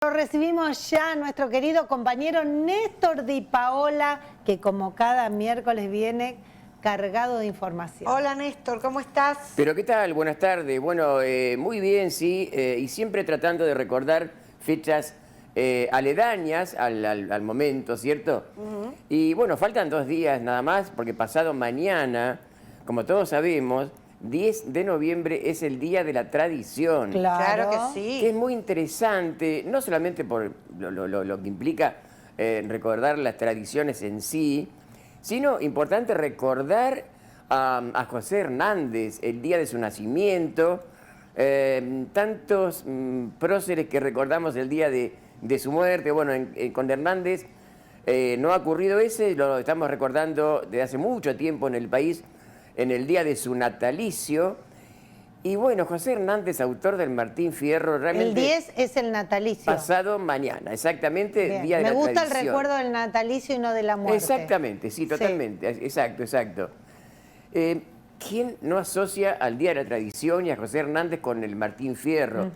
Lo recibimos ya a nuestro querido compañero Néstor Di Paola, que como cada miércoles viene cargado de información. Hola Néstor, ¿cómo estás? Pero ¿qué tal? Buenas tardes. Bueno, muy bien, sí, y siempre tratando de recordar fechas aledañas al momento, ¿cierto? Y bueno, faltan 2 días nada más, porque pasado mañana, como todos sabemos, 10 de noviembre es el Día de la Tradición. Claro que sí. Que es muy interesante, no solamente por lo que implica recordar las tradiciones en sí, sino importante recordar a José Hernández, el día de su nacimiento, tantos próceres que recordamos el día de su muerte. Bueno, con Hernández no ha ocurrido ese, lo estamos recordando desde hace mucho tiempo en el país, en el día de su natalicio. Y bueno, José Hernández, autor del Martín Fierro, realmente... El 10 es el natalicio. Pasado mañana, exactamente, Bien. Día de la Me gusta Tradición. el recuerdo del natalicio y no de la muerte. Exactamente, sí, totalmente, sí. Exacto. ¿Quién no asocia al Día de la Tradición y a José Hernández con el Martín Fierro?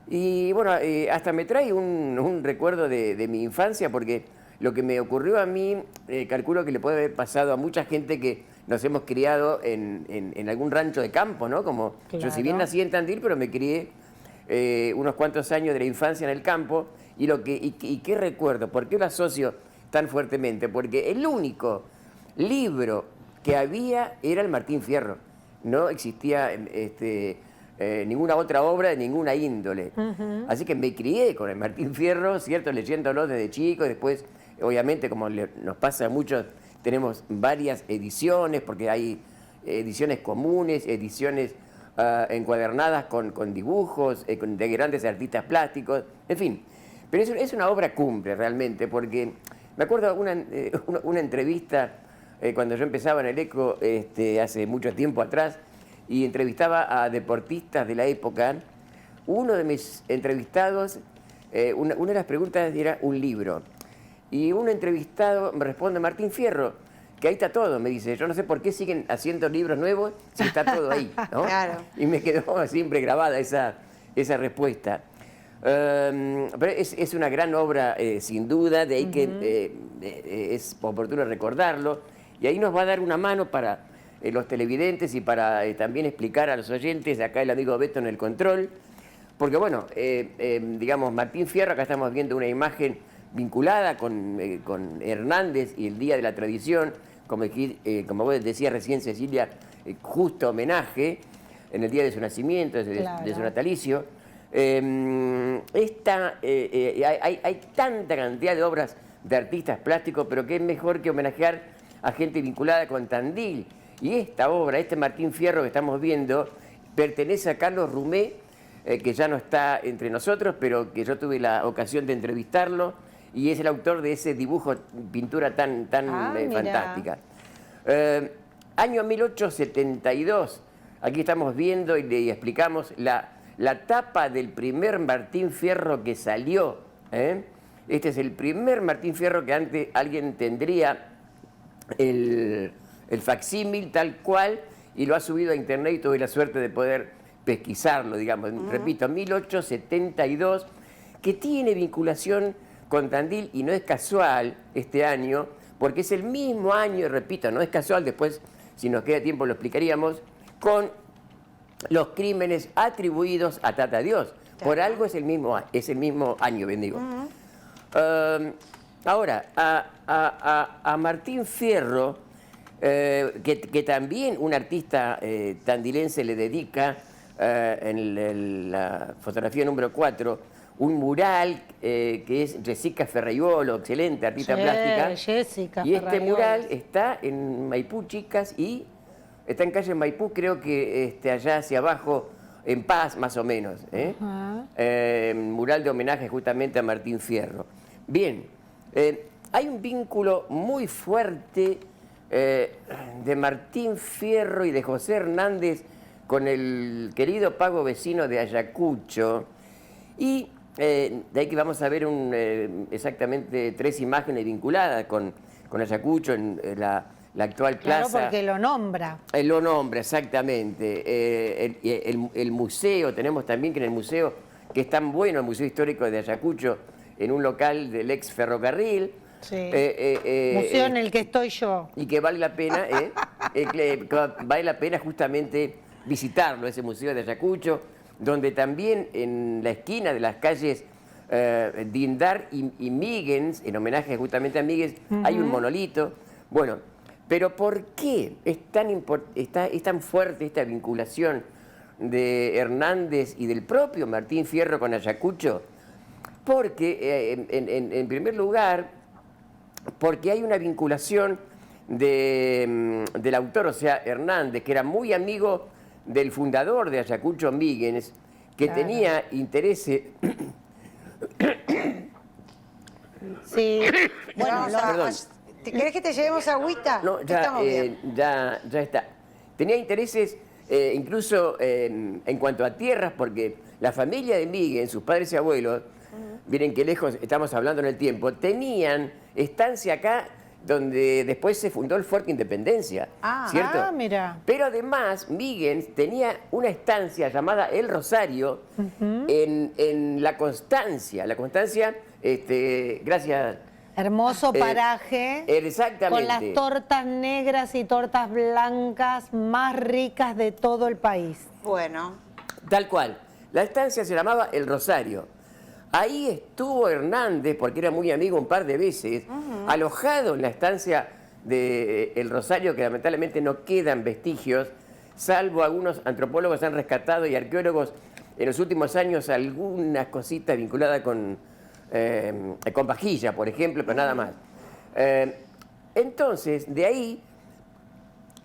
Y bueno, hasta me trae un recuerdo de mi infancia, porque lo que me ocurrió a mí, calculo que le puede haber pasado a mucha gente que nos hemos criado en algún rancho de campo, ¿no? Como Claro. yo, si bien nací en Tandil, pero me crié unos cuantos años de la infancia en el campo. ¿Y qué recuerdo? ¿Por qué lo asocio tan fuertemente? Porque el único libro que había era el Martín Fierro. No existía ninguna otra obra de ninguna índole. Así que me crié con el Martín Fierro, ¿cierto? Leyéndolo desde chico, y después, obviamente, como nos pasa a muchos, tenemos varias ediciones, porque hay ediciones comunes, ediciones encuadernadas con dibujos, de grandes artistas plásticos, en fin. Pero es una obra cumbre realmente, porque me acuerdo una entrevista cuando yo empezaba en el ECO hace mucho tiempo atrás, y entrevistaba a deportistas de la época. Uno de mis entrevistados, una de las preguntas era un libro. Y un entrevistado me responde: Martín Fierro, que ahí está todo. Me dice, yo no sé por qué siguen haciendo libros nuevos si está todo ahí, ¿no? Claro. Y me quedó siempre grabada esa respuesta. Pero es una gran obra, sin duda, de ahí que es oportuno recordarlo. Y ahí nos va a dar una mano para los televidentes y para también explicar a los oyentes, acá el amigo Beto en el control. Porque bueno, digamos, Martín Fierro, acá estamos viendo una imagen vinculada con Hernández y el Día de la Tradición, como vos decías recién, Cecilia, justo homenaje en el día de su nacimiento, de su natalicio. Hay tanta cantidad de obras de artistas plásticos, pero qué mejor que homenajear a gente vinculada con Tandil. Y esta obra, este Martín Fierro que estamos viendo, pertenece a Carlos Rumé, que ya no está entre nosotros, pero que yo tuve la ocasión de entrevistarlo, y es el autor de ese dibujo, pintura tan fantástica. Año 1872, aquí estamos viendo y le explicamos la tapa del primer Martín Fierro que salió. Este es el primer Martín Fierro que antes alguien tendría el facsímil tal cual, y lo ha subido a internet y tuve la suerte de poder pesquisarlo, digamos. Repito, 1872, que tiene vinculación con Tandil, y no es casual este año, porque es el mismo año, y repito, no es casual, después, si nos queda tiempo, lo explicaríamos, con los crímenes atribuidos a Tata Dios. Por algo es el mismo año, bendigo. Ahora, a Martín Fierro, que también un artista tandilense le dedica en la fotografía número 4, un mural que es Jessica Ferraiolo, excelente artista plástica. Jessica y este Ferraiolo. mural está en Maipú, chicas, y está en calle Maipú, creo que allá hacia abajo, en Paz, más o menos. Mural de homenaje justamente a Martín Fierro. Bien, hay un vínculo muy fuerte de Martín Fierro y de José Hernández con el querido pago vecino de Ayacucho. Y de ahí que vamos a ver exactamente 3 imágenes vinculadas con Ayacucho en la actual plaza. Claro, porque lo nombra. Lo nombra, exactamente. El museo, tenemos también que en el museo que es tan bueno el Museo Histórico de Ayacucho, en un local del ex ferrocarril. Sí. Museo en el que estoy yo. Y que vale la pena, vale la pena justamente visitarlo, ese museo de Ayacucho, donde también en la esquina de las calles Dindar y Míguez, en homenaje justamente a Míguez, hay un monolito. Bueno, pero ¿por qué es tan fuerte esta vinculación de Hernández y del propio Martín Fierro con Ayacucho? Porque, en primer lugar, porque hay una vinculación del autor, o sea, Hernández, que era muy amigo del fundador de Ayacucho, Míguez, que Claro. tenía intereses. Sí. Bueno, Perdón. ¿Te querés que te llevemos agüita? No, ya, Estamos bien. ya está. Tenía intereses incluso en cuanto a tierras, porque la familia de Míguez, sus padres y abuelos, miren qué lejos estamos hablando en el tiempo, tenían estancia acá donde después se fundó el Fuerte Independencia, ¿cierto? Ah, mira. Pero además, Míguez tenía una estancia llamada El Rosario en La Constancia. La Constancia, gracias. Hermoso paraje. Exactamente. Con las tortas negras y tortas blancas más ricas de todo el país. Bueno, Tal cual. La estancia se llamaba El Rosario. Ahí estuvo Hernández, porque era muy amigo un par de veces, alojado en la estancia de El Rosario, que lamentablemente no quedan vestigios, salvo algunos antropólogos han rescatado y arqueólogos en los últimos años algunas cositas vinculadas con vajilla, por ejemplo, pero nada más. Entonces, de ahí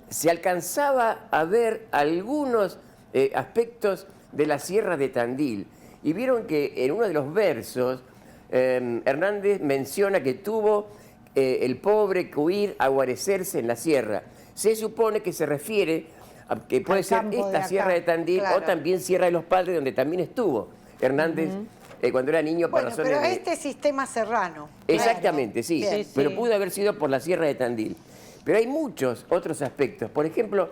se alcanzaba a ver algunos aspectos de la Sierra de Tandil. Y vieron que en uno de los versos, Hernández menciona que tuvo el pobre que huir a guarecerse en la sierra. Se supone que se refiere a que puede Al ser campo de esta acá. Sierra de Tandil o Claro. también Sierra de los Padres, donde también estuvo Hernández cuando era niño por bueno, razones pero de... este sistema serrano. Exactamente, sí, Bien. Sí, pero sí. pudo haber sido por la Sierra de Tandil. Pero hay muchos otros aspectos. Por ejemplo,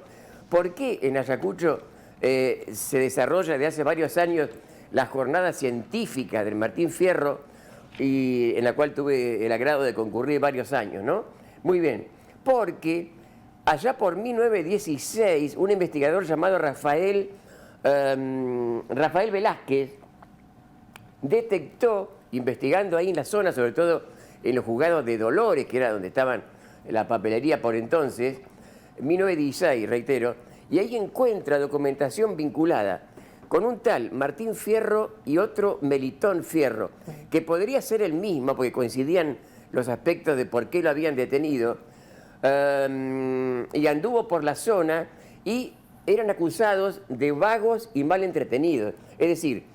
¿por qué en Ayacucho se desarrolla desde hace varios años la jornada científica del Martín Fierro, y en la cual tuve el agrado de concurrir varios años, ¿no? Muy bien, porque allá por 1916, un investigador llamado Rafael Velázquez detectó, investigando ahí en la zona, sobre todo en los juzgados de Dolores, que era donde estaban la papelería por entonces, 1916, reitero, y ahí encuentra documentación vinculada con un tal Martín Fierro y otro Melitón Fierro, que podría ser el mismo, porque coincidían los aspectos de por qué lo habían detenido, y anduvo por la zona y eran acusados de vagos y mal entretenidos. Es decir,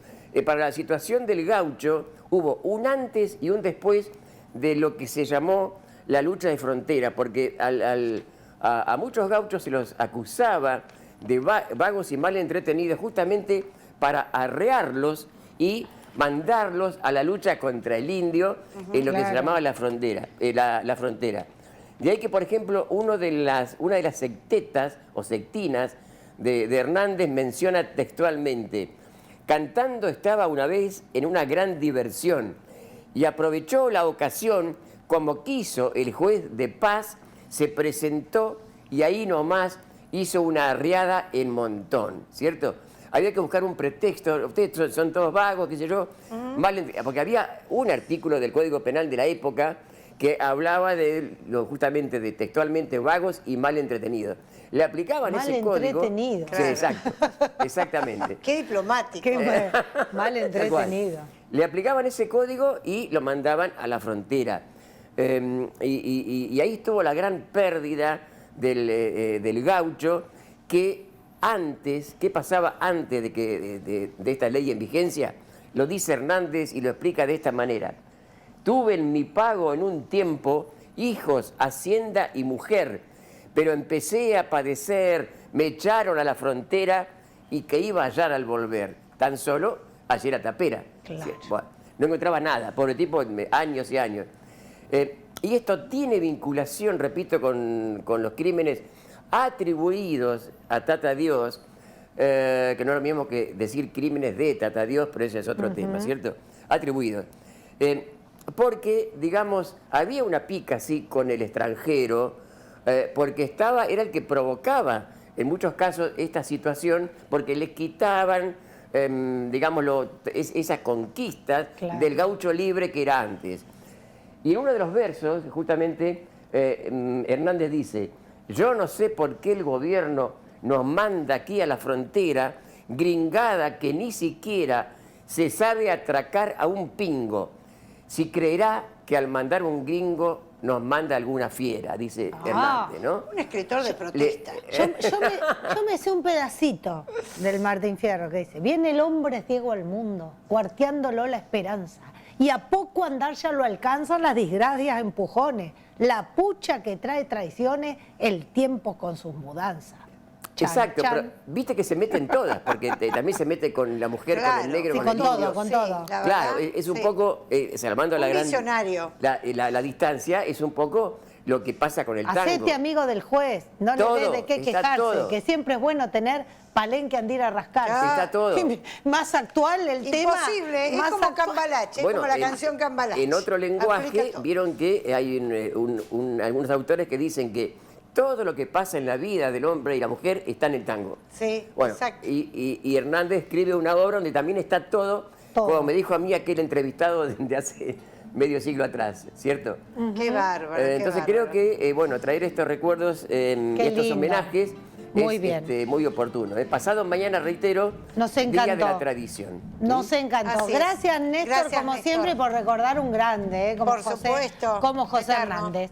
para la situación del gaucho hubo un antes y un después de lo que se llamó la lucha de frontera, porque a muchos gauchos se los acusaba de vagos y mal entretenidos justamente para arrearlos y mandarlos a la lucha contra el indio en lo que se Claro. llamaba la frontera. La frontera. De ahí que, por ejemplo, una de las sectetas o sectinas de Hernández menciona textualmente: cantando estaba una vez en una gran diversión y aprovechó la ocasión como quiso el juez de paz, se presentó y ahí nomás hizo una arriada en montón, ¿cierto? Había que buscar un pretexto, ustedes son todos vagos, qué sé yo, porque había un artículo del Código Penal de la época que hablaba justamente de textualmente vagos y mal entretenidos. Le aplicaban Mal ese código. entretenido. Sí, exacto, exactamente. Qué diplomático. Qué mal Tal cual. entretenido. Le aplicaban ese código y lo mandaban a la frontera. Y ahí estuvo la gran pérdida del gaucho, que antes, ¿qué pasaba antes de esta ley en vigencia? Lo dice Hernández y lo explica de esta manera: tuve en mi pago en un tiempo hijos, hacienda y mujer, pero empecé a padecer, me echaron a la frontera y que iba a hallar al volver. Tan solo ayer a Tapera. Claro. Sí, bueno, no encontraba nada, pobre tipo, años y años. Y esto tiene vinculación, repito, con los crímenes atribuidos a Tata Dios, que no es lo mismo que decir crímenes de Tata Dios, pero ese es otro tema, ¿cierto? Atribuidos. Porque, digamos, había una pica así con el extranjero, porque era el que provocaba en muchos casos esta situación, porque les quitaban, digámoslo, esa conquista del gaucho libre que era antes. Y en uno de los versos, justamente, Hernández dice: yo no sé por qué el gobierno nos manda aquí a la frontera, gringada que ni siquiera se sabe atracar a un pingo. Si creerá que al mandar un gringo nos manda alguna fiera, dice Hernández, ¿no? Un escritor de protesta. Yo me sé un pedacito del Martín Fierro que dice: viene el hombre ciego al mundo, cuarteándolo la esperanza, y a poco andar ya lo alcanzan las desgracias empujones, la pucha que trae traiciones, el tiempo con sus mudanzas. Chan, Exacto, chan. pero viste que se meten todas, porque también se mete con la mujer, Claro, con el negro, sí, con con el todo, indio. con todo. la Claro, verdad, es un sí. poco, salvando la Un gran... visionario. La distancia es un poco lo que pasa con el tango. Hacete amigo del juez, no Todo, le des de qué está quejarse, todo. que siempre es bueno tener palenque andir a rascarse. Está todo. Más actual el tema. Imposible, es más como actual. Cambalache, es como la canción Cambalache. En otro lenguaje, Aplica todo. vieron que hay algunos autores que dicen que todo lo que pasa en la vida del hombre y la mujer está en el tango. Sí, Bueno, exacto. y Hernández escribe una obra donde también está todo, Todo. como me dijo a mí aquel entrevistado de hace medio siglo atrás, ¿cierto? Qué bárbaro. qué Entonces bárbaro. creo que, bueno, traer estos recuerdos, estos lindo. homenajes, Muy es bien. muy oportuno. Pasado mañana, reitero, Nos Día de encantó. la Tradición. Nos encantó. Así es. Gracias, Néstor, Gracias, como Néstor. siempre, por recordar un grande, como Por supuesto, como José eterno. Hernández.